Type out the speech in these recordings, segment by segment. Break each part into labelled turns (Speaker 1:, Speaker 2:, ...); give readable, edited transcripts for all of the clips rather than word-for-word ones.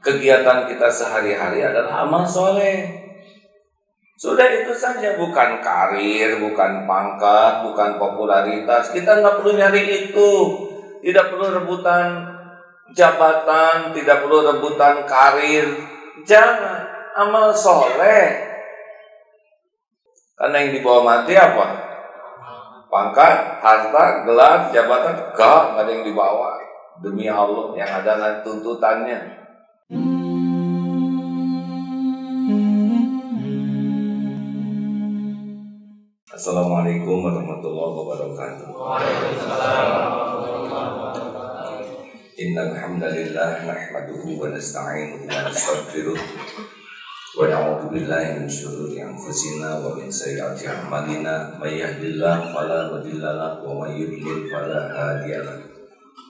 Speaker 1: kegiatan kita sehari-hari adalah amal soleh. Sudah itu saja, bukan karir, bukan pangkat, bukan popularitas. Kita nggak perlu nyari itu. Tidak perlu rebutan jabatan, tidak perlu rebutan karir. Jangan, amal soleh. Karena yang dibawa mati apa? Pangkat, harta, gelar, jabatan. Gak ada yang dibawa. Demi Allah, yang ada nanti tuntutannya. Assalamualaikum warahmatullahi wabarakatuh. Innal hamdalillah nahmaduhu wa nasta'inuhu wa nastaghfiruh wa na'udzu billahi min shururi anfusina wa min sayyiati a'malina may yahdihillahu fala mudilla lahu wa may yudlil fala hadiya lahu.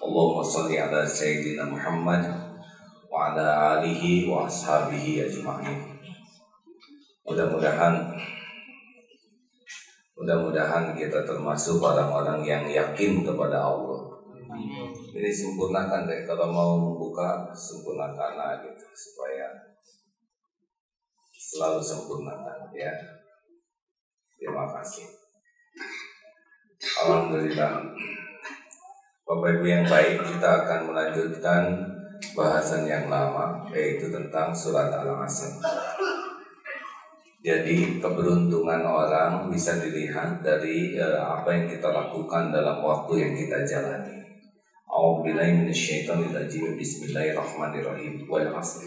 Speaker 1: Allahumma shalli ala sayyidina Muhammad wa ala alihi wa ashabihi ajma'in. Mudah-mudahan kita termasuk orang-orang yang yakin kepada Allah. Ini sempurnakan deh, kalau mau membuka sempurnakan lah gitu, supaya selalu sempurnakan ya. Terima kasih. Alhamdulillah. Bapak Ibu yang baik, kita akan melanjutkan bahasan yang lama, yaitu tentang surat Al-Asr. Jadi keberuntungan orang bisa dilihat dari apa yang kita lakukan dalam waktu yang kita jalani. A'udzubillahi minasyaitonirrajim. Bismillahirrahmanirrahim. Wal 'asr.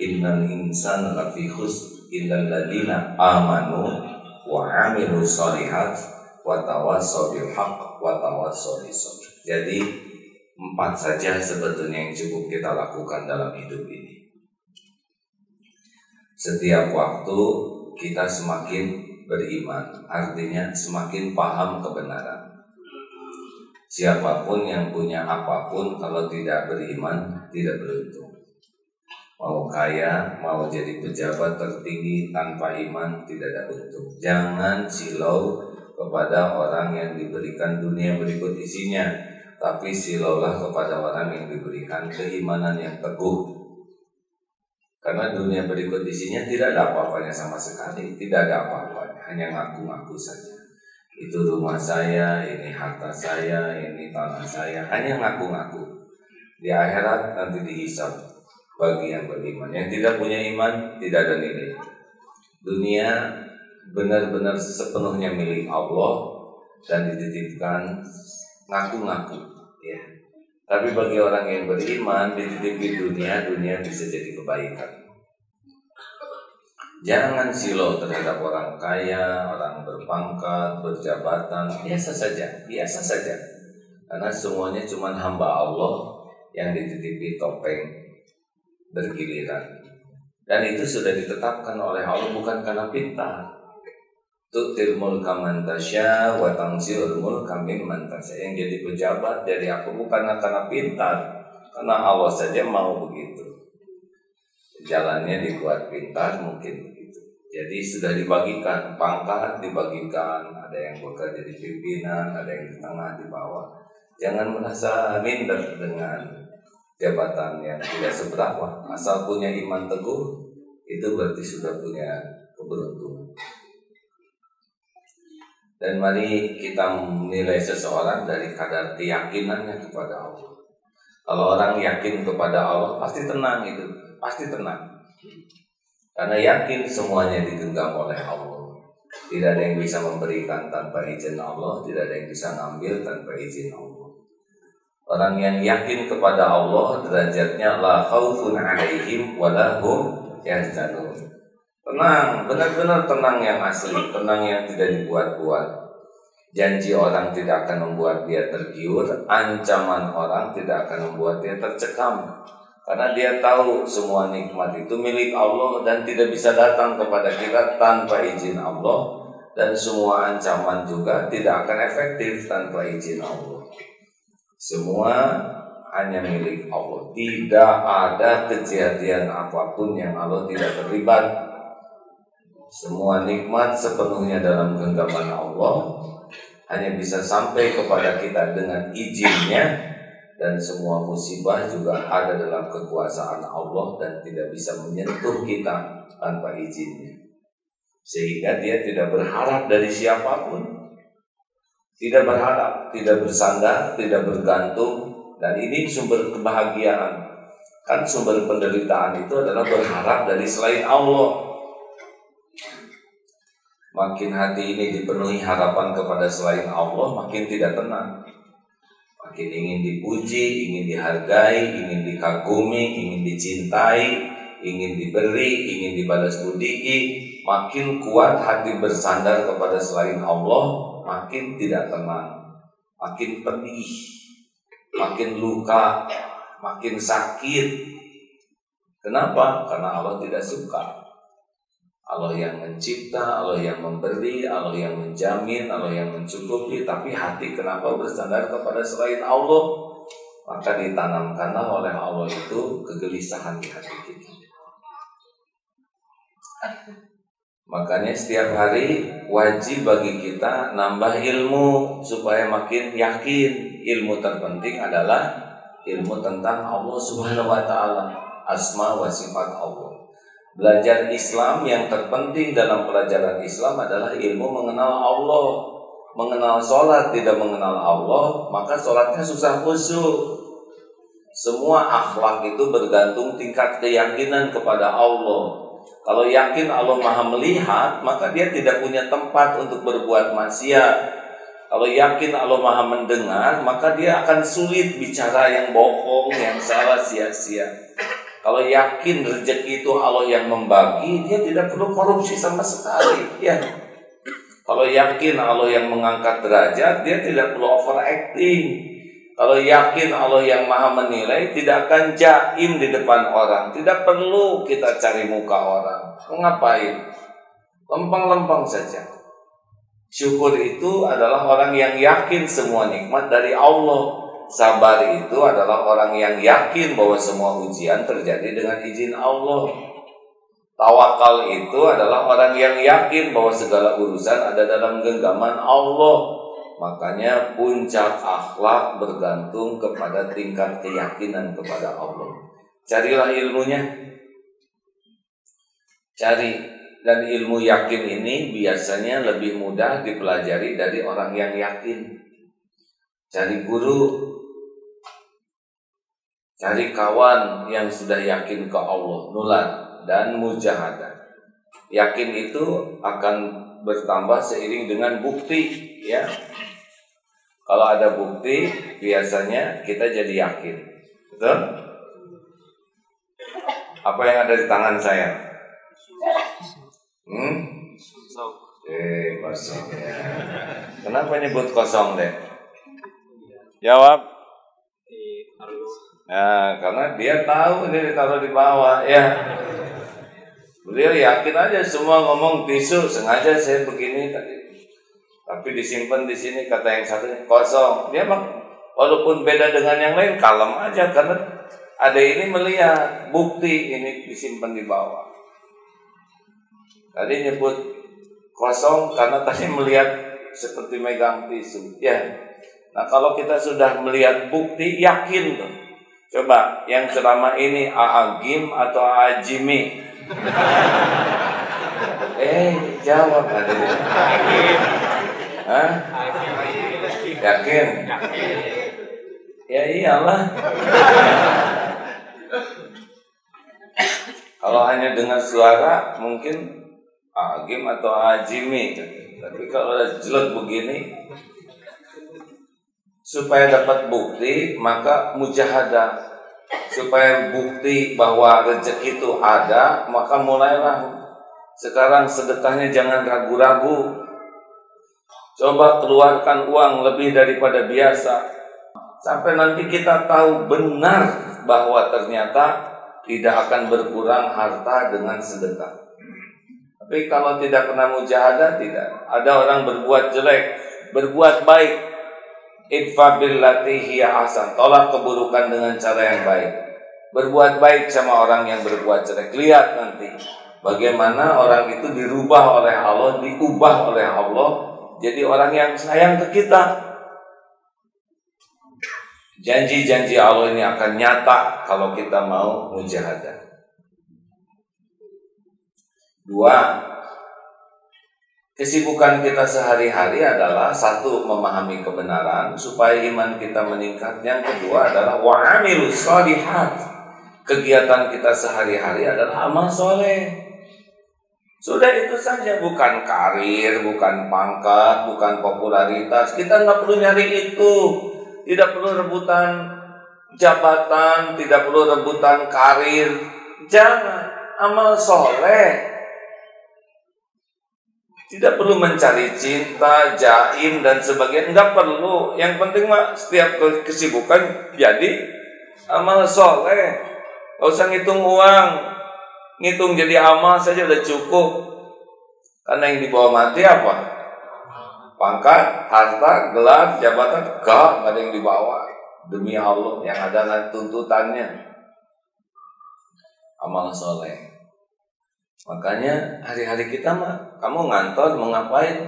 Speaker 1: Innal insana lafi khusr illal ladzina amanu wa 'amilus shalihat wa tawassaw bil haqq wa tawassaw bis sabr. Jadi 4 saja sebetulnya yang cukup kita lakukan dalam hidup ini. Setiap waktu kita semakin beriman, artinya semakin paham kebenaran. Siapapun yang punya apapun, kalau tidak beriman, tidak beruntung. Mau kaya, mau jadi pejabat tertinggi, tanpa iman tidak ada untung. Jangan silau kepada orang yang diberikan dunia berikut isinya, tapi silaulah kepada orang yang diberikan keimanan yang teguh. Karena dunia berikut isinya tidak ada apa-apanya sama sekali, tidak ada apa-apanya, hanya ngaku-ngaku saja. Itu rumah saya, ini harta saya, ini tanah saya, hanya ngaku-ngaku. Di akhirat nanti dihisab bagi yang beriman. Yang tidak punya iman tidak ada nilai. Dunia benar-benar sepenuhnya milik Allah dan dititipkan ngaku-ngaku, ya. Tapi bagi orang yang beriman, dititipi dunia bisa jadi kebaikan. Jangan silau terhadap orang kaya, orang berpangkat, berjabatan, biasa saja. Karena semuanya cuma hamba Allah yang dititipi topeng bergiliran. Dan itu sudah ditetapkan oleh Allah bukan karena pintar. Tu'til mulka man tasya wa tanzi'ul mulka mimman tasya. Yang jadi pejabat dari aku bukan karena pintar, karena Allah saja mau begitu. Jalannya dibuat pintar mungkin begitu. Jadi sudah dibagikan pangkat, dibagikan, ada yang bekerja di pimpinan, ada yang di tengah, di bawah. Jangan merasa minder dengan jabatan yang tidak seberapa. Asal punya iman teguh, itu berarti sudah punya keberuntungan. Dan mari kita menilai seseorang dari kadar keyakinannya kepada Allah. Kalau orang yakin kepada Allah pasti tenang itu, pasti tenang. Karena yakin semuanya digenggam oleh Allah. Tidak ada yang bisa memberikan tanpa izin Allah, tidak ada yang bisa ngambil tanpa izin Allah. Orang yang yakin kepada Allah derajatnya la khaufun 'alaihim wa la hum yahzanun. Tenang, benar-benar tenang yang asli, tenang yang tidak dibuat-buat. Janji orang tidak akan membuat dia tergiur, ancaman orang tidak akan membuat dia tercekam. Karena dia tahu semua nikmat itu milik Allah dan tidak bisa datang kepada kita tanpa izin Allah. Dan semua ancaman juga tidak akan efektif tanpa izin Allah. Semua hanya milik Allah. Tidak ada kejadian apapun yang Allah tidak terlibat. Semua nikmat sepenuhnya dalam genggaman Allah, hanya bisa sampai kepada kita dengan izinnya dan semua musibah juga ada dalam kekuasaan Allah dan tidak bisa menyentuh kita tanpa izinnya. Sehingga dia tidak berharap dari siapapun, tidak berharap, tidak bersandar, tidak bergantung. Dan ini sumber kebahagiaan. Kan sumber penderitaan itu adalah berharap dari selain Allah. Makin hati ini dipenuhi harapan kepada selain Allah, makin tidak tenang. Makin ingin dipuji, ingin dihargai, ingin dikagumi, ingin dicintai, ingin diberi, ingin dibalas budi. Makin kuat hati bersandar kepada selain Allah, makin tidak tenang, makin pedih, makin luka, makin sakit. Kenapa? Karena Allah tidak suka. Allah yang mencipta, Allah yang memberi, Allah yang menjamin, Allah yang mencukupi. Tapi hati kenapa bersandar kepada selain Allah? Maka ditanamkanlah oleh Allah itu kegelisahan di hati kita. Makanya setiap hari wajib bagi kita nambah ilmu supaya makin yakin. Ilmu terpenting adalah ilmu tentang Allah Subhanahu wa Ta'ala, asma wa sifat Allah. Belajar Islam yang terpenting dalam pelajaran Islam adalah ilmu mengenal Allah. Mengenal sholat tidak mengenal Allah, maka sholatnya susah khusyuk. Semua akhlak itu bergantung tingkat keyakinan kepada Allah. Kalau yakin Allah Maha melihat, maka dia tidak punya tempat untuk berbuat maksiat. Kalau yakin Allah Maha mendengar, maka dia akan sulit bicara yang bohong, yang salah, sia-sia. Kalau yakin rezeki itu Allah yang membagi, dia tidak perlu korupsi sama sekali. Ya. Kalau yakin Allah yang mengangkat derajat, dia tidak perlu overacting. Kalau yakin Allah yang maha menilai, tidak akan jaim di depan orang. Tidak perlu kita cari muka orang. Ngapain? Lempeng-lempeng saja. Syukur itu adalah orang yang yakin semua nikmat dari Allah. Sabar itu adalah orang yang yakin bahwa semua ujian terjadi dengan izin Allah. Tawakal itu adalah orang yang yakin bahwa segala urusan ada dalam genggaman Allah. Makanya puncak akhlak bergantung kepada tingkat keyakinan kepada Allah. Carilah ilmunya. Cari. Dan ilmu yakin ini biasanya lebih mudah dipelajari dari orang yang yakin. Cari guru, cari kawan yang sudah yakin ke Allah, nular dan mujahadah. Yakin itu akan bertambah seiring dengan bukti, ya. Kalau ada bukti, biasanya kita jadi yakin. Betul? Apa yang ada di tangan saya? Kosong ya. Kenapa nyebut kosong deh? Jawab. Nah, karena dia tahu ini ditaruh di bawah, ya. Beliau yakin aja semua ngomong tisu, sengaja saya begini tadi. Tapi disimpan di sini, kata yang satunya kosong. Dia mah walaupun beda dengan yang lain, kalem aja karena ada ini melihat bukti ini disimpan di bawah. Tadi nyebut kosong karena tadi melihat seperti megang tisu. Ya. Nah, kalau kita sudah melihat bukti, yakin tuh. Coba yang selama ini Aagim atau Aajimi? Jawab ada. Hah? Yakin? Ya iyalah. Kalau hanya dengar suara mungkin Aagim atau Aajimi. Tapi kalau jelek begini, supaya dapat bukti, maka mujahadah. Supaya bukti bahwa rezeki itu ada, maka mulailah. Sekarang sedekahnya jangan ragu-ragu. Coba keluarkan uang lebih daripada biasa. Sampai nanti kita tahu benar bahwa ternyata tidak akan berkurang harta dengan sedekah. Tapi kalau tidak kena mujahadah, tidak. Ada orang berbuat jelek, berbuat baik. Idfa billati hiya ahsan. Tolak keburukan dengan cara yang baik. Berbuat baik sama orang yang berbuat jelek. Lihat nanti bagaimana orang itu dirubah oleh Allah, diubah oleh Allah jadi orang yang sayang ke kita. Janji-janji Allah ini akan nyata kalau kita mau mujahadah. 2, kesibukan kita sehari-hari adalah 1, memahami kebenaran supaya iman kita meningkat. Yang kedua adalah wa'amilus shalihat. Kegiatan kita sehari-hari adalah amal soleh. Sudah itu saja, bukan karir, bukan pangkat, bukan popularitas. Kita nggak perlu nyari itu. Tidak perlu rebutan jabatan, tidak perlu rebutan karir. Jangan, amal soleh. Tidak perlu mencari cinta, jaim dan sebagainya, enggak perlu. Yang penting mah setiap kesibukan jadi amal soleh. Gak usah ngitung uang, ngitung jadi amal saja udah cukup. Karena yang dibawa mati apa? Pangkat, harta, gelar, jabatan, gak ada yang dibawa. Demi Allah, yang ada tuntutannya amal soleh. Makanya hari-hari kita mah, kamu ngantor mau ngapain?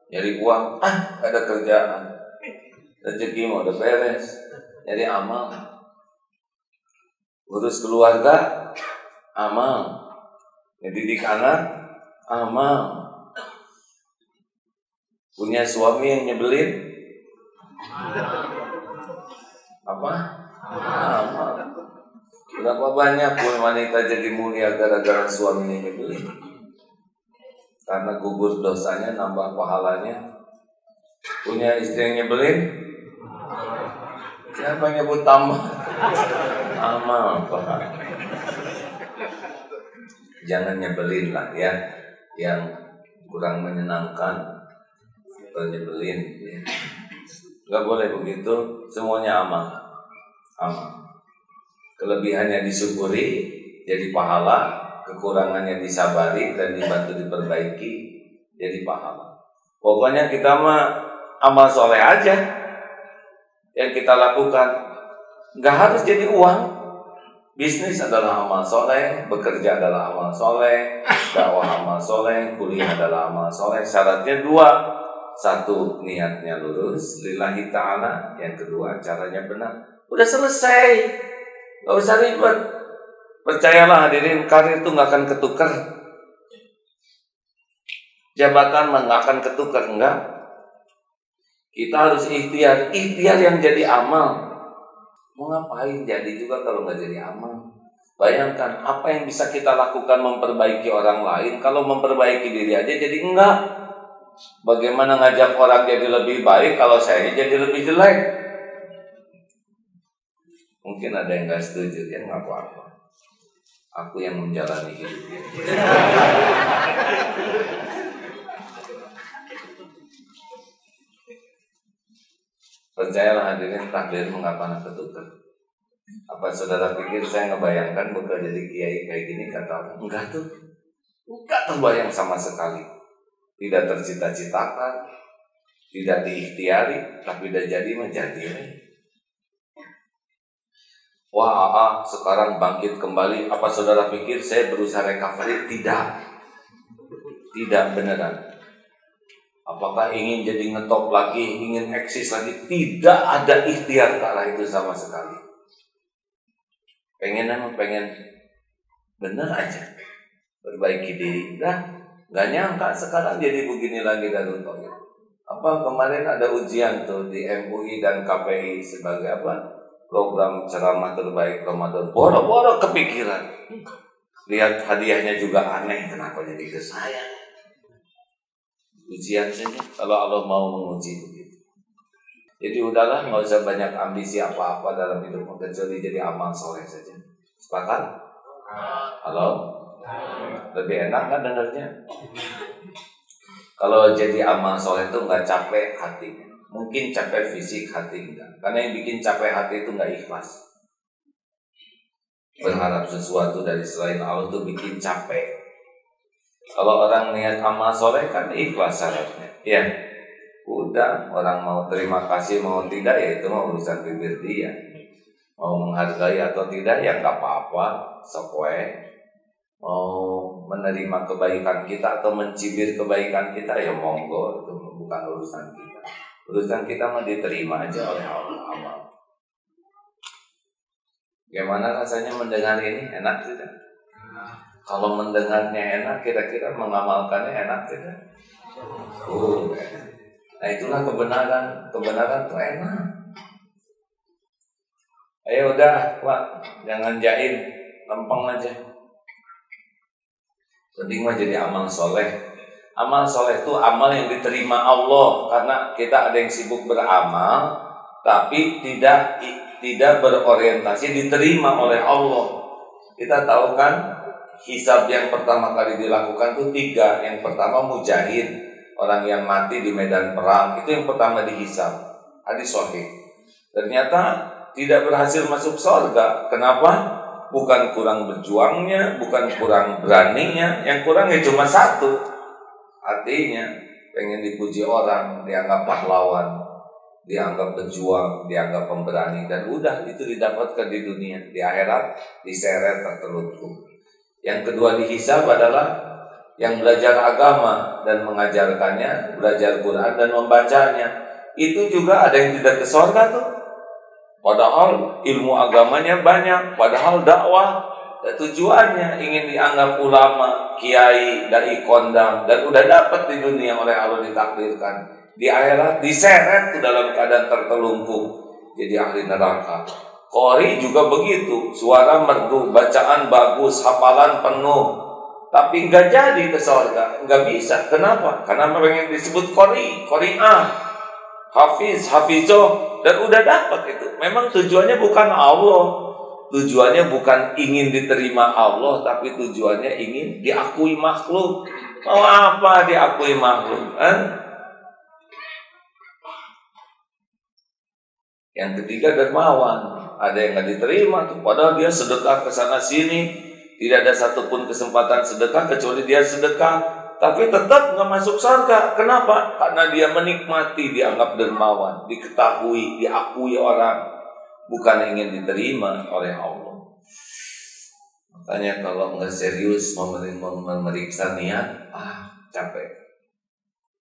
Speaker 1: Nyari uang, gak ada kerjaan. Rezeki mau udah beres, nyari amal. Urus keluarga, amal. Ngedidik anak, amal. Punya suami yang nyebelin, apa? Amal. Berapa banyak pun wanita jadi mulia gara-gara suaminya nyebelin. Karena gugur dosanya, nambah pahalanya. Punya istri yang nyebelin, siapa yang nyebut tambah? Amal. Jangan nyebelin lah ya, yang kurang menyenangkan atau nyebelin ya. Gak boleh begitu, semuanya amal. Amal. Kelebihannya disyukuri, jadi pahala. Kekurangannya disabari dan dibantu diperbaiki, jadi pahala. Pokoknya kita mah amal soleh aja yang kita lakukan. Gak harus jadi uang. Bisnis adalah amal soleh, bekerja adalah amal soleh, dakwah amal soleh, kuliah adalah amal soleh. Syaratnya 2. 1, niatnya lurus lillahi ta'ala. Yang kedua, caranya benar. Udah selesai. Gak usah ribet. Percayalah hadirin, karir itu gak akan ketukar. Jabatan gak akan ketukar, enggak. Kita harus ikhtiar. Ikhtiar yang jadi amal. Mau ngapain jadi juga kalau gak jadi amal? Bayangkan apa yang bisa kita lakukan memperbaiki orang lain, kalau memperbaiki diri aja jadi enggak. Bagaimana ngajak orang jadi lebih baik kalau saya jadi lebih jelek? Mungkin ada yang gak setuju, ya nggak apa-apa. Aku yang menjalani hidup ini. Percayalah hadirin, takdir mengapa nak ketukar. Apa saudara pikir saya ngebayangkan bakal jadi kiai kayak gini? Kata enggak tuh, enggak terbayang sama sekali. Tidak tercita-citakan, tidak diikhtiari, tapi udah jadi menjadi. Wah, sekarang bangkit kembali. Apa saudara pikir saya berusaha recovery? Tidak. Tidak beneran. Apakah ingin jadi ngetop lagi, ingin eksis lagi? Tidak ada ikhtiar ke arah itu sama sekali. Pengen bener aja. Perbaiki diri. Gak nyangka sekarang jadi begini lagi Darul Tauhid. Apa kemarin ada ujian tuh di MUI dan KPI sebagai apa? Program ceramah terbaik Ramadan. Boro-boro kepikiran. Lihat hadiahnya juga aneh. Kenapa jadi ke saya? Ujian saja. Kalau Allah mau menguji begitu. Jadi udahlah, nggak usah banyak ambisi apa-apa dalam hidup, kecuali jadi amal soleh saja. Sepakat? Halo? Lebih enak kan dengarnya? Kalau jadi amal soleh itu nggak capek hatinya. Mungkin capek fisik, hati enggak. Karena yang bikin capek hati itu enggak ikhlas. Berharap sesuatu dari selain Allah itu bikin capek. Kalau orang niat amal soleh kan ikhlas syaratnya. Ya, udah, orang mau terima kasih mau tidak ya itu mah urusan bibir dia. Mau menghargai atau tidak ya nggak apa-apa, sokwe. Mau menerima kebaikan kita atau mencibir kebaikan kita ya monggo, itu bukan urusan kita. Urusan kita mah diterima aja oleh Allah. Gimana rasanya mendengar ini? Enak tidak? Kalau mendengarnya enak, kira-kira mengamalkannya enak tidak? Nah itulah kebenaran. Kebenaran itu enak. Ayo udah, Pak, jangan jaim, lempeng aja. Penting mah jadi amal soleh. Amal soleh itu amal yang diterima Allah, karena kita ada yang sibuk beramal, tapi tidak berorientasi diterima oleh Allah. Kita tahu kan, hisab yang pertama kali dilakukan itu 3. Yang pertama mujahid, orang yang mati di medan perang, itu yang pertama dihisab. Hadis sahih. Ternyata tidak berhasil masuk surga. Kenapa? Bukan kurang berjuangnya, bukan kurang beraninya, yang kurang ya cuma 1. Artinya pengen dipuji orang, dianggap pahlawan, dianggap pejuang, dianggap pemberani, dan udah itu didapatkan di dunia. Di akhirat diseret tertelungkup. Yang kedua dihisab adalah yang belajar agama dan mengajarkannya, belajar Quran dan membacanya. Itu juga ada yang tidak ke surga tuh. Padahal ilmu agamanya banyak, padahal dakwah tujuannya ingin dianggap ulama, kiai, dai kondang, dan udah dapat di dunia oleh Allah ditakdirkan. Di akhirat diseret tuh dalam keadaan tertelungkup jadi ahli neraka. Qori juga begitu, suara merdu, bacaan bagus, hafalan penuh, tapi nggak jadi ke surga, nggak bisa. Kenapa? Karena mereka yang disebut qori'ah, hafiz, hafizoh, dan udah dapat itu. Memang tujuannya bukan Allah, tujuannya bukan ingin diterima Allah, tapi tujuannya ingin diakui makhluk. Mau apa diakui makhluk? Yang ketiga dermawan. Ada yang nggak diterima tuh, padahal dia sedekah ke sana sini, tidak ada satupun kesempatan sedekah kecuali dia sedekah, tapi tetap nggak masuk surga. Kenapa? Karena dia menikmati, dianggap dermawan, diketahui, diakui orang, bukan ingin diterima oleh Allah. Makanya kalau nggak serius memeriksa niat, capek.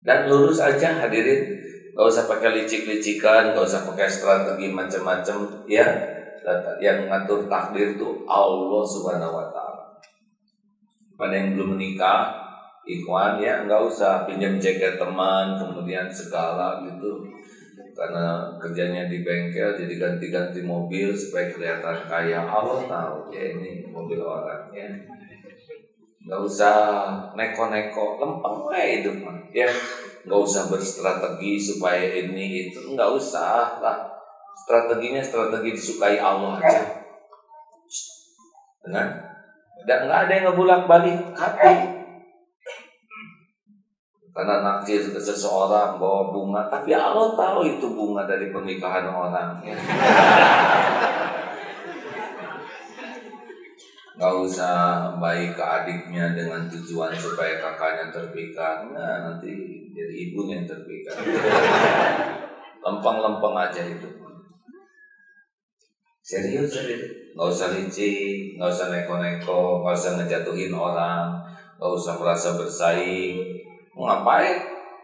Speaker 1: Dan lurus aja hadirin. Gak usah pakai licik-licikan, gak usah pakai strategi macam-macam, ya. Yang ngatur takdir itu Allah Subhanahu wa Ta'ala. Pada yang belum menikah, ikhwan, ya nggak usah pinjam jaket teman, kemudian segala gitu. Karena kerjanya di bengkel, jadi ganti-ganti mobil supaya kelihatan kaya. Allah tahu, ya ini mobil orang, ya. Nggak usah neko-neko, lempeng aja hidup, ya. Nggak usah berstrategi supaya ini itu, nggak usah lah. Strateginya strategi disukai Allah aja. Benar? Dan nggak ada yang ngebulak-balik hati. Karena naksir ke seseorang bawa bunga, tapi Allah tahu itu bunga dari pernikahan orang. Ya. Nggak usah baik ke adiknya dengan tujuan supaya kakaknya terpikat. Nah, nanti jadi ibunya yang terpikat. Lempeng-lempeng aja itu. Serius, nggak usah licik, nggak usah neko-neko, nggak usah ngejatuhin orang, nggak usah merasa bersaing. Mau ngapain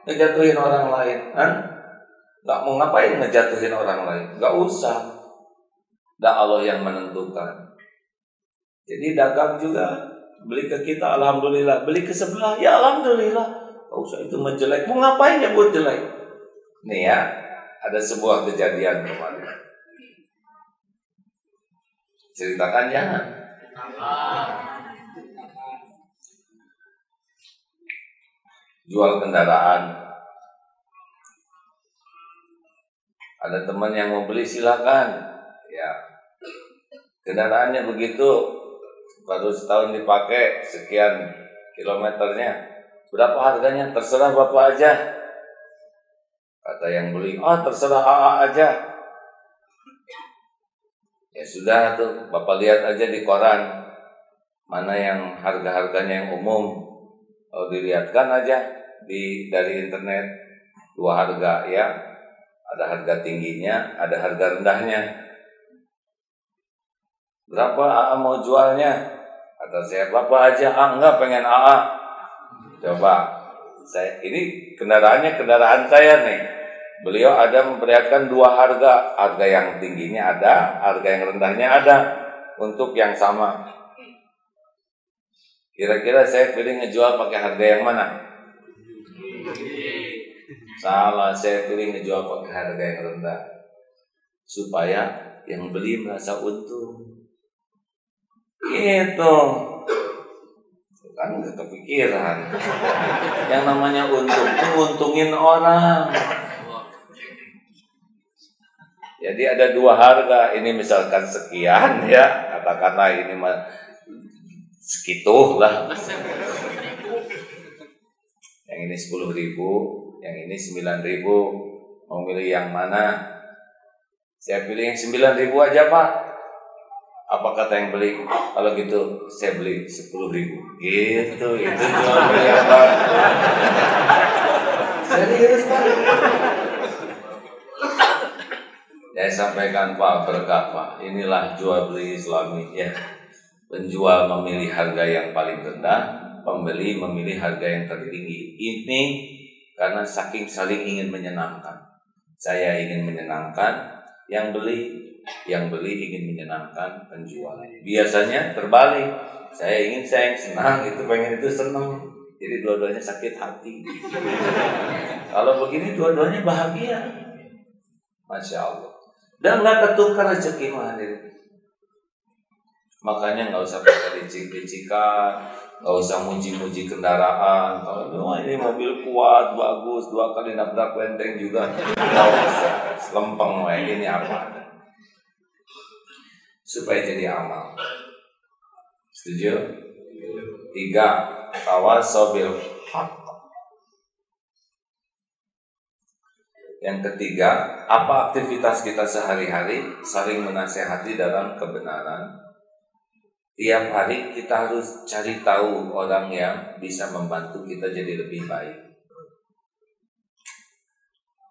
Speaker 1: ngejatuhin orang lain? Nggak mau ngapain ngejatuhin orang lain? Nggak usah. Dan Allah yang menentukan. Jadi dagang juga beli ke kita, alhamdulillah. Beli ke sebelah, ya alhamdulillah. Gak usah itu menjelek. Mau ngapain ya buat jelek? Nih ya, ada sebuah kejadian kemarin. Ceritakan jangan. Jual kendaraan. Ada teman yang mau beli, silakan. Ya, kendaraannya begitu. Baru setahun dipakai, sekian kilometernya. Berapa harganya? Terserah Bapak aja. Kata yang beli, terserah AA aja. Ya sudah tuh, Bapak lihat aja di koran. Mana yang harga-harganya yang umum. Kalau dilihatkan aja dari internet. 2 harga ya. Ada harga tingginya, ada harga rendahnya. Berapa AA mau jualnya? Kata saya, Bapak aja, enggak pengen AA. Coba, ini kendaraan saya nih. Beliau ada memperlihatkan 2 harga. Harga yang tingginya ada, harga yang rendahnya ada. untuk yang sama. Kira-kira saya pilih ngejual pakai harga yang mana? Salah, saya pilih ngejual pakai harga yang rendah supaya yang beli merasa untung. Gitu. Kan nggak kepikiran. Yang namanya untung itu nguntungin orang. Jadi ada dua harga. Ini misalkan sekian ya, katakanlah ini segitu lah. Yang ini 10.000, yang ini 9.000. Mau milih yang mana? Saya pilih yang 9.000 aja, Pak. Apa kata yang beli? Kalau gitu saya beli 10.000. Gitu, itu jual beli apa? Serius, Pak. Saya sampaikan, Pak, berkah, Pak. Inilah jual beli Islami ya. Penjual memilih harga yang paling rendah, pembeli memilih harga yang tertinggi. Ini karena saking saling ingin menyenangkan. Saya ingin menyenangkan yang beli ingin menyenangkan penjual. Biasanya terbalik. Saya yang senang, itu pengen itu senang. Jadi dua-duanya sakit hati. Kalau begini dua-duanya bahagia. Masya Allah. Dan nggak ketukar rezeki hadirin. Makanya nggak usah pakai licik-licikan, nggak usah muji-muji kendaraan. Kalau ini mobil kuat, bagus, 2 kali nabrak benteng juga, nggak usah. Lempeng, ini apa? Supaya jadi amal. Setuju? 3. Tawasau bil haqq. Yang ketiga, apa aktivitas kita sehari-hari? Saling menasehati dalam kebenaran. Tiap hari kita harus cari tahu orang yang bisa membantu kita jadi lebih baik.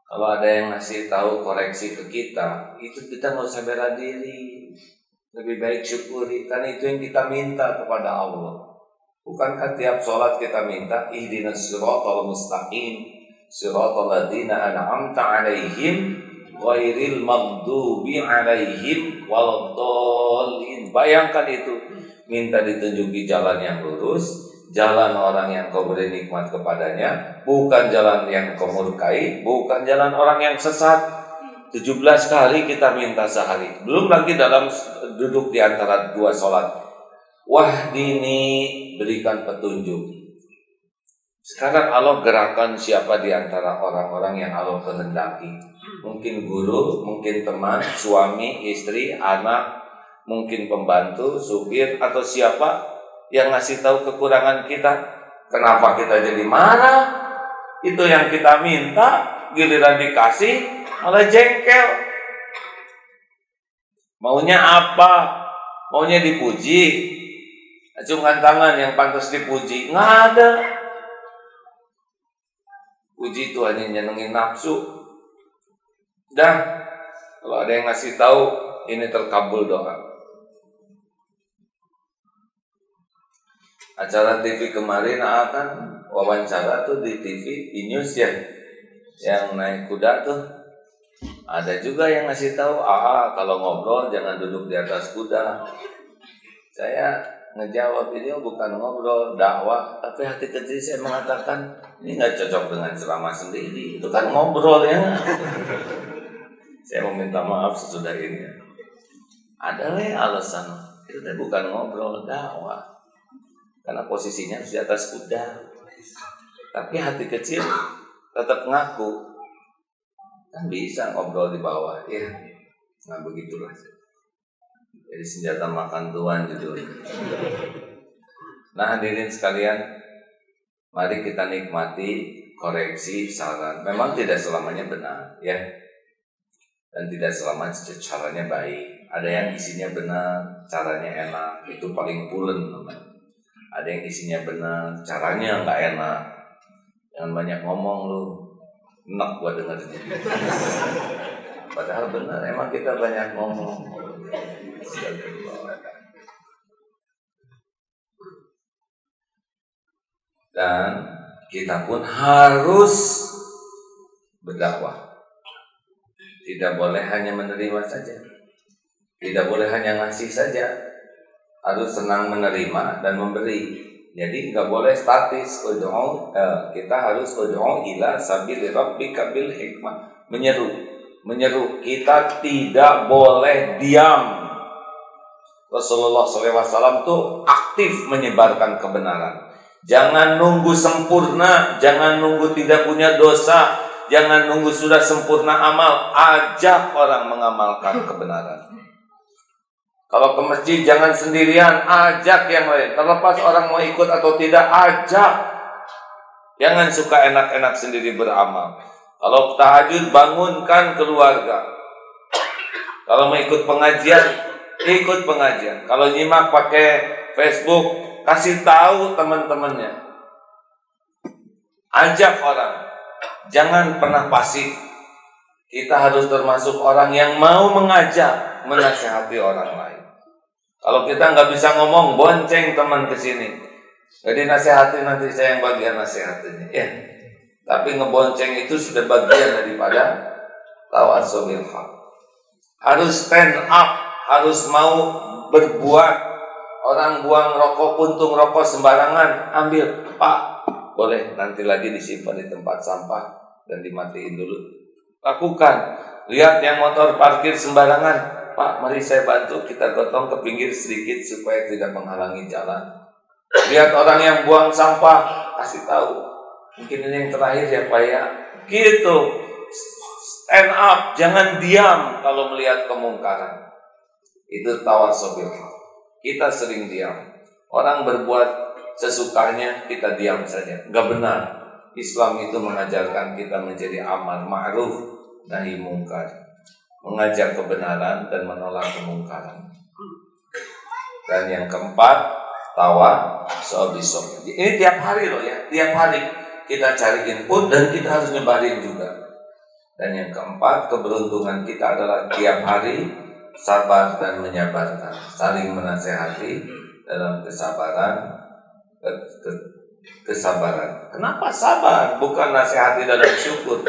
Speaker 1: Kalau ada yang ngasih tahu koreksi ke kita, itu kita nggak usah bela diri. Lebih baik syukuri, karena itu yang kita minta kepada Allah. Bukankah tiap sholat kita minta ihdinas siratal mustaqim, siratal ladzina an'amta 'alaihim ghairil maghdubi 'alaihim waladdallin. Bayangkan itu, minta ditunjuki jalan yang lurus, jalan orang yang kau beri nikmat kepadanya, bukan jalan yang kau murkai, bukan jalan orang yang sesat. 17 kali kita minta sehari. Belum lagi dalam duduk di antara 2 sholat. Wahdini, berikan petunjuk. Sekarang Allah gerakan siapa di antara orang-orang yang Allah kehendaki. Mungkin guru, mungkin teman, suami, istri, anak, mungkin pembantu, supir, atau siapa yang ngasih tahu kekurangan kita. Kenapa kita jadi marah? Itu yang kita minta, giliran dikasih malah jengkel. Maunya apa? Maunya dipuji. Acungkan tangan yang pantas dipuji. Nggak ada. Puji itu hanya nyenengin nafsu. Dah, kalau ada yang ngasih tahu, ini terkabul doa. Acara TV kemarin akan wawancara tuh di TV, di news ya, yang naik kuda tuh. Ada juga yang ngasih tahu, kalau ngobrol jangan duduk di atas kuda. Saya ngejawab, ini bukan ngobrol, dakwah, tapi hati kecil saya mengatakan ini nggak cocok dengan ceramah sendiri. Itu kan ngobrol ya. Saya meminta maaf sesudah ini. Ada alasan itu bukan ngobrol, dakwah. Karena posisinya harus di atas kuda. Tapi hati kecil tetap ngaku. Kan bisa ngobrol di bawah, ya. Nah begitulah. Jadi senjata makan Tuhan judulnya. Nah hadirin sekalian, mari kita nikmati koreksi saran. Memang tidak selamanya benar, ya. Dan tidak selamanya caranya baik. Ada yang isinya benar, caranya enak, itu paling pulen. Ada yang isinya benar, caranya nggak enak. Jangan banyak ngomong lu. Enak gua dengarnya. Padahal benar, emang kita banyak ngomong. Dan kita pun harus berdakwah. Tidak boleh hanya menerima saja. Tidak boleh hanya ngasih saja. harus senang menerima dan memberi. Jadi nggak boleh statis. Kita harus ud'u ila sabili rabbika bil hikmah, menyeru. Kita tidak boleh diam. Rasulullah SAW tuh aktif menyebarkan kebenaran. Jangan nunggu sempurna, jangan nunggu tidak punya dosa, jangan nunggu sudah sempurna amal. Ajak orang mengamalkan kebenaran. Kalau ke masjid jangan sendirian, ajak yang lain. Terlepas orang mau ikut atau tidak, ajak. Jangan suka enak-enak sendiri beramal. Kalau tahajud, bangunkan keluarga. Kalau mau ikut pengajian, ikut pengajian. Kalau nyimak pakai Facebook, kasih tahu teman-temannya. Ajak orang. Jangan pernah pasif. Kita harus termasuk orang yang mau mengajak, menasihati orang lain. Kalau kita nggak bisa ngomong, bonceng teman ke sini. Jadi nasihati, nanti saya yang bagian nasihatinya. Ya. Tapi ngebonceng itu sudah bagian daripada tawassul haq. Harus stand up, harus mau berbuat. Orang buang rokok, puntung rokok sembarangan, ambil. Pak, boleh nanti lagi disimpan di tempat sampah dan dimatiin dulu. Lakukan. Lihat yang motor parkir sembarangan, Pak, mari saya bantu, kita gotong ke pinggir sedikit supaya tidak menghalangi jalan. Lihat orang yang buang sampah, kasih tahu. Mungkin ini yang terakhir ya Pak ya. Gitu. Stand up, jangan diam kalau melihat kemungkaran. Itu tawassul bil haq. Kita sering diam. Orang berbuat sesukanya, kita diam saja. Gak benar. Islam itu mengajarkan kita menjadi amar ma'ruf nahi mungkar, mengajak kebenaran dan menolak kemungkaran. Dan yang keempat, tawassul bis-sabr. Ini tiap hari loh ya, tiap hari kita cari input dan kita harus nyebarin juga. Dan yang keempat, keberuntungan kita adalah tiap hari sabar dan menyabarkan, saling menasehati dalam kesabaran. Kesabaran. Kenapa sabar? Bukan nasihati dalam syukur.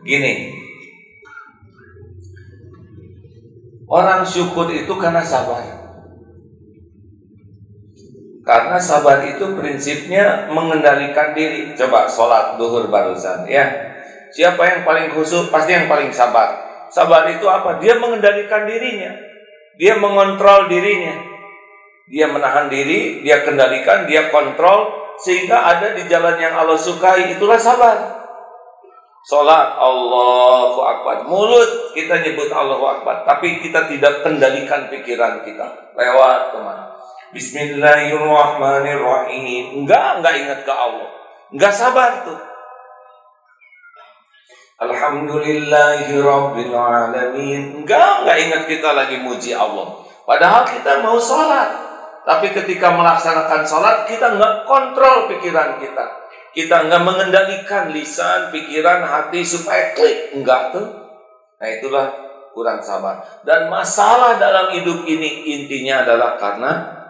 Speaker 1: Gini, orang syukur itu karena sabar. Karena sabar itu prinsipnya mengendalikan diri. Coba sholat duhur barusan ya. Siapa yang paling khusyuk? Pasti yang paling sabar. Sabar itu apa? Dia mengendalikan dirinya. Dia mengontrol dirinya. Dia menahan diri, dia kendalikan, dia kontrol sehingga ada di jalan yang Allah sukai. Itulah sabar. Sholat Allahu Akbar, mulut kita nyebut Allahu Akbar, tapi kita tidak kendalikan pikiran kita. Lewat kemana? Bismillahirrahmanirrahim. Enggak ingat ke Allah. Enggak sabar tuh. Alhamdulillahirabbil alamin. Enggak ingat kita lagi muji Allah. Padahal kita mau sholat. Tapi ketika melaksanakan sholat, kita enggak kontrol pikiran kita. Kita enggak mengendalikan lisan, pikiran, hati supaya klik. Enggak tuh. Nah itulah kurang sabar. Dan masalah dalam hidup ini intinya adalah karena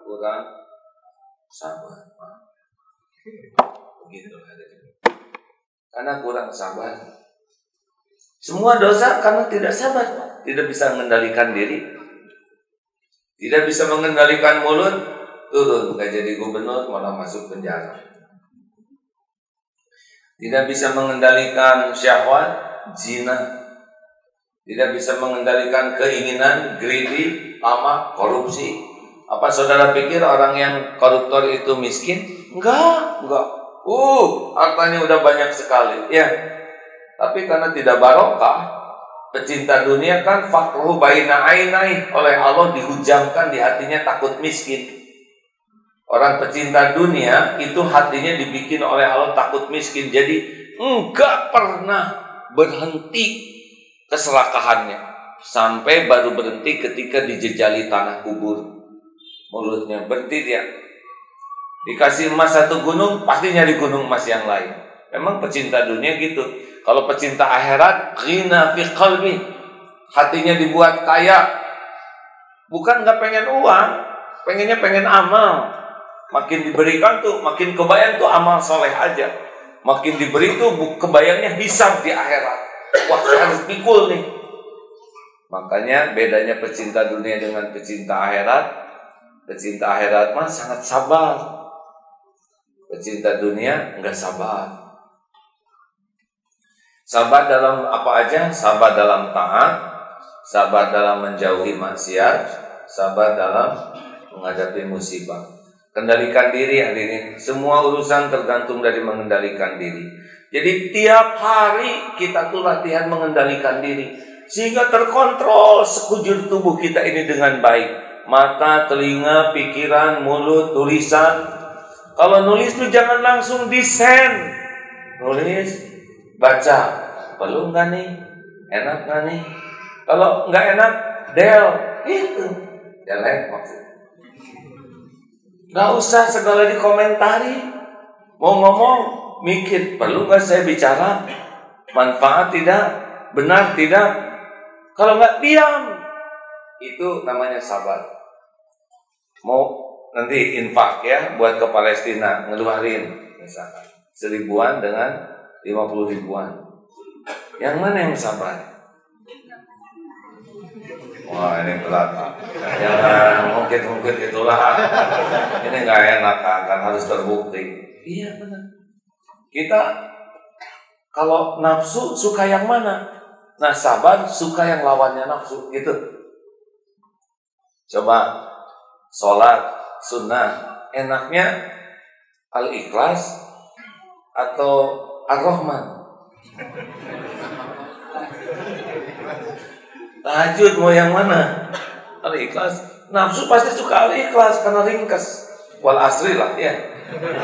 Speaker 1: kurang sabar. Begitu. Karena kurang sabar. Semua dosa karena tidak sabar. Tidak bisa mengendalikan diri. Tidak bisa mengendalikan mulut, turun gak jadi gubernur, malah masuk penjara. Tidak bisa mengendalikan syahwat, zina. Tidak bisa mengendalikan keinginan, greedy, tamak, korupsi. Apa saudara pikir orang yang koruptor itu miskin? Enggak. Hartanya udah banyak sekali, ya. Tapi karena tidak barokah, pecinta dunia kan fakruhu baina ainai, oleh Allah dihujamkan di hatinya takut miskin. Orang pecinta dunia itu hatinya dibikin oleh Allah takut miskin. Jadi enggak pernah berhenti keserakahannya sampai baru berhenti ketika dijejali tanah kubur. Mulutnya berhenti dia. Dikasih emas satu gunung, pasti nyari gunung emas yang lain. Memang pecinta dunia gitu. Kalau pecinta akhirat, ghina fi qalbi, hatinya dibuat kaya. Bukan nggak pengen uang, pengennya pengen amal. Makin diberikan tuh, makin kebayang tuh amal soleh aja. Makin diberi tuh kebayangnya hisab di akhirat. Wah, saya harus pikul nih. Makanya bedanya pecinta dunia dengan pecinta akhirat. Pecinta akhirat mah sangat sabar. Pecinta dunia enggak sabar. Sabar dalam apa aja? Sabar dalam taat, sabar dalam menjauhi maksiat, sabar dalam menghadapi musibah. Kendalikan diri hadirin. Semua urusan tergantung dari mengendalikan diri. Jadi tiap hari kita tuh latihan mengendalikan diri, sehingga terkontrol sekujur tubuh kita ini dengan baik. Mata, telinga, pikiran, mulut, tulisan. Kalau nulis tuh jangan langsung desain. Nulis, baca. Perlu nggak nih? Enak nggak nih? Kalau nggak enak, del. Itu. Jelek maksudnya. Nggak usah segala dikomentari. Mau ngomong, mikir. Perlu nggak saya bicara? Manfaat tidak? Benar tidak? Kalau nggak, diam. Itu namanya sabar. Mau nanti infak ya buat ke Palestina, ngeluarin misalkan 1.000-an dengan 50.000-an. Yang mana yang sabar? Wah, ini berat. Jangan mungkin itulah. Ini nggak enak, kan harus terbukti. Iya benar. Kita kalau nafsu suka yang mana? Nah, sabar suka yang lawannya nafsu, gitu. Coba sholat sunnah, enaknya Al-Ikhlas atau Ar-Rahman? Tahajud mau yang mana? Al-Ikhlas. Nafsu pasti suka Al-Ikhlas karena ringkas. Wal asri lah ya,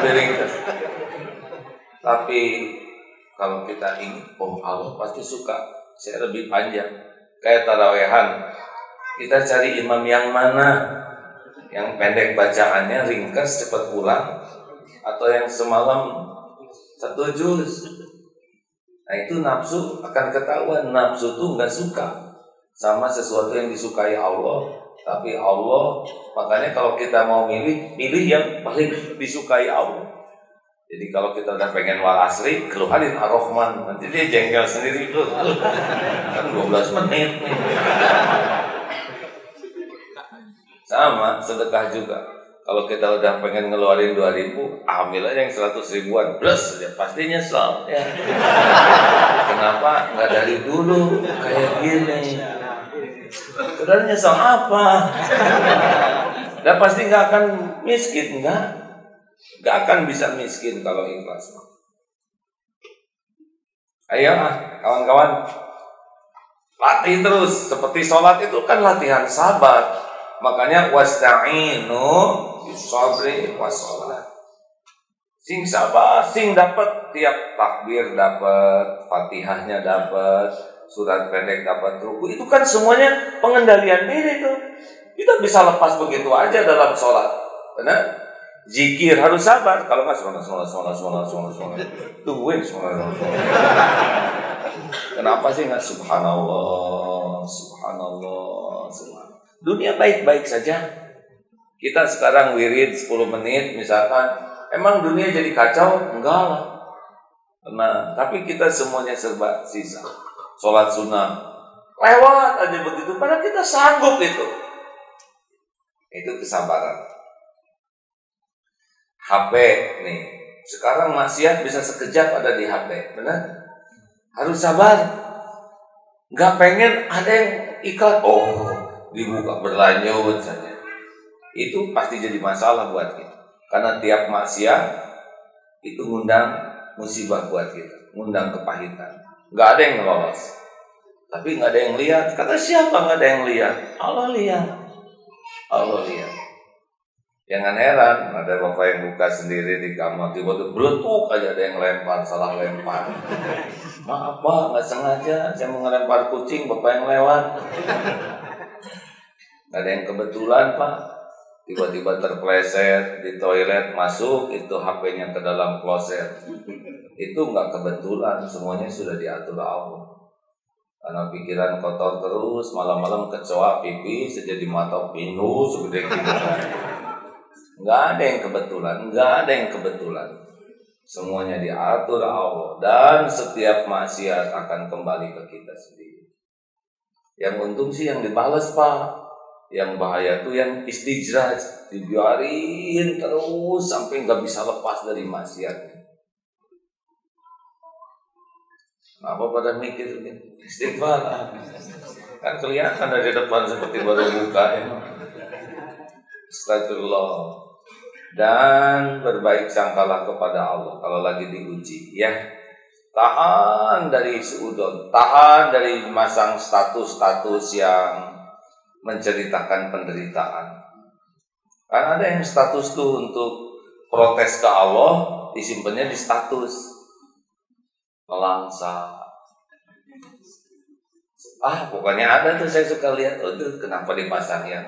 Speaker 1: ringkas. Tapi kalau kita ingin, oh Allah pasti suka, saya lebih panjang. Kayak tarawehan, kita cari imam yang mana? Yang pendek bacaannya, ringkas, cepat pulang, atau yang semalam 1 juz. Nah itu nafsu akan ketahuan. Nafsu tuh nggak suka sama sesuatu yang disukai Allah, tapi Allah, makanya kalau kita mau milih yang paling disukai Allah. Jadi kalau kita udah pengen wal asri, keluarin Ar-Rahman, nanti dia jengkel sendiri tuh. Kan 12 menit nih. Sama sedekah juga. Kalau kita udah pengen ngeluarin 2.000, ambil aja yang 100.000-an plus aja, pasti nyesel ya. Kenapa nggak dari dulu kayak gini? Saudara nyesel apa? Dan pasti nggak akan miskin, nggak akan bisa miskin kalau ikhlas. Ayo kawan-kawan, latih terus. Seperti sholat itu kan latihan sabar. Makanya wasta'inu bis-sabri was-shalah. Sing sabar, sing dapat tiap takbir dapat, Fatihahnya dapat, surat pendek dapat, ruku. Itu kan semuanya pengendalian diri itu. Kita bisa lepas begitu aja dalam sholat. Benar? Zikir harus sabar. Kalau nggak sholat. Tungguin sholat. Kenapa sih nggak subhanallah. Dunia baik-baik saja. Kita sekarang wirid 10 menit misalkan. Emang dunia jadi kacau? Enggak lah. Nah, tapi kita semuanya serba sisa. Sholat sunnah lewat aja begitu. Padahal kita sanggup itu. Itu kesabaran. HP nih. Sekarang maksiat bisa sekejap ada di HP. Benar? Harus sabar. Gak pengen ada yang iklan. Dibuka berlanjut saja. Itu pasti jadi masalah buat kita. Karena tiap maksiat itu ngundang musibah buat kita, ngundang kepahitan. Gak ada yang lolos, tapi gak ada yang lihat. Kata siapa gak ada yang lihat? Allah lihat. Jangan heran, ada bapak yang buka sendiri di kamar, tiba-tiba beletuk aja ada yang lempar, salah lempar. Maaf pak, gak sengaja, saya mau ngelempar kucing, bapak yang lewat. Gak ada yang kebetulan pak. Tiba-tiba terpleset di toilet, masuk itu HP-nya ke dalam kloset. Itu nggak kebetulan, semuanya sudah diatur Allah. Karena pikiran kotor terus, malam-malam kecoa pipi sejadi mata pindu segede gitu. Nggak ada yang kebetulan. Semuanya diatur Allah, dan setiap maksiat akan kembali ke kita sendiri. Yang untung sih yang dibalas pak. Yang bahaya tuh yang istijraj, dibiarin terus sampai nggak bisa lepas dari maksiat. Apa pada mikir istighfar? Kan kelihatan dari depan seperti baru buka ya. Astagfirullah. Dan berbaik sangkalah kepada Allah kalau lagi diuji ya. Tahan dari suudon, tahan dari masang status-status yang menceritakan penderitaan. Karena ada yang status tuh untuk protes ke Allah disimpannya di status. Melangsa. Pokoknya ada tuh saya suka lihat, tuh kenapa dipasang yang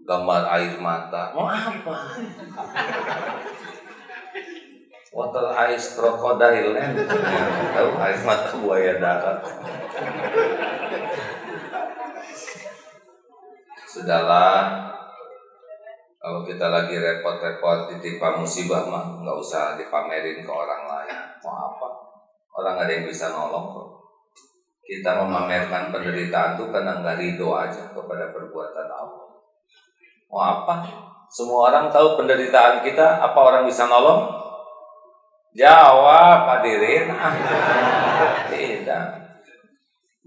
Speaker 1: gambar air mata. Mau apa? Water ice crocodile kan? Tahu air mata buaya darat. Sudahlah, kalau kita lagi repot-repot ditimpa musibah mah nggak usah dipamerin ke orang lain. Mau apa? Orang ada yang bisa nolong kok. Kita memamerkan penderitaan itu karena nggak ridho aja kepada perbuatan Allah. Mau apa? Semua orang tahu penderitaan kita. Apa orang bisa nolong? Jawab hadirin. Tidak.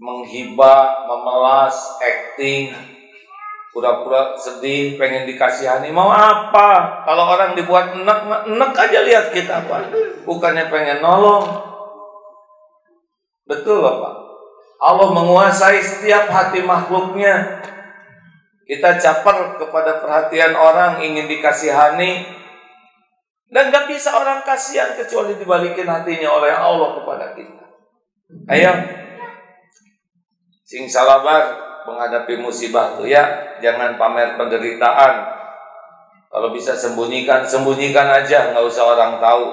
Speaker 1: Menghibah, memelas, acting, pura-pura sedih, pengen dikasihani. Mau apa? Kalau orang dibuat enek aja lihat kita apa. Bukannya pengen nolong. Betul Bapak. Allah menguasai setiap hati makhluknya. Kita caper kepada perhatian orang, ingin dikasihani. Dan gak bisa orang kasihan kecuali dibalikin hatinya oleh Allah kepada kita. Ayo, sing salabar menghadapi musibah tuh ya, jangan pamer penderitaan. Kalau bisa sembunyikan aja, nggak usah orang tahu.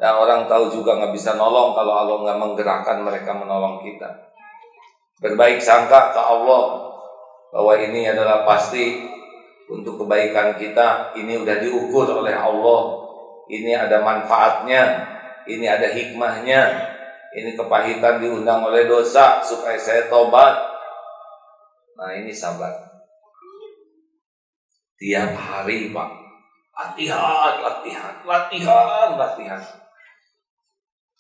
Speaker 1: Dan orang tahu juga nggak bisa nolong kalau Allah nggak menggerakkan mereka menolong kita. Berbaik sangka ke Allah bahwa ini adalah pasti untuk kebaikan kita. Ini udah diukur oleh Allah. Ini ada manfaatnya, ini ada hikmahnya, ini kepahitan diundang oleh dosa supaya saya tobat. Nah ini sabar. Tiap hari Pak, latihan.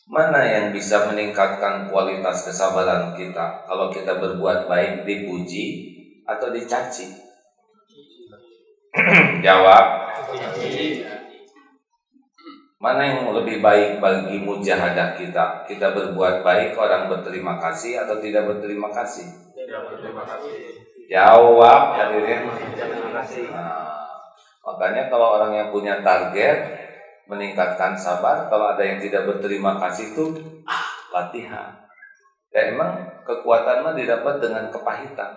Speaker 1: Mana yang bisa meningkatkan kualitas kesabaran kita? Kalau kita berbuat baik dipuji atau dicaci? Jawab. Mana yang lebih baik bagi mujahadah kita? Kita berbuat baik, orang berterima kasih atau tidak berterima kasih? Tidak berterima kasih. Jawab hadirin. Nah, makanya kalau orang yang punya target meningkatkan sabar, kalau ada yang tidak berterima kasih itu latihan. Dan emang kekuatan mah didapat dengan kepahitan.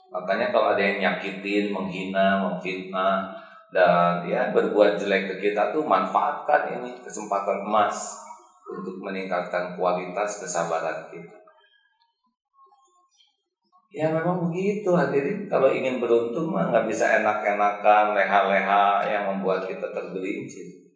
Speaker 1: Makanya kalau ada yang nyakitin, menghina, memfitnah, dan ya berbuat jelek ke kita tuh manfaatkan ini kesempatan emas untuk meningkatkan kualitas kesabaran kita. Ya memang begitu hadirin. Kalau ingin beruntung mah nggak bisa enak-enakan, leha-leha yang membuat kita tergelincir.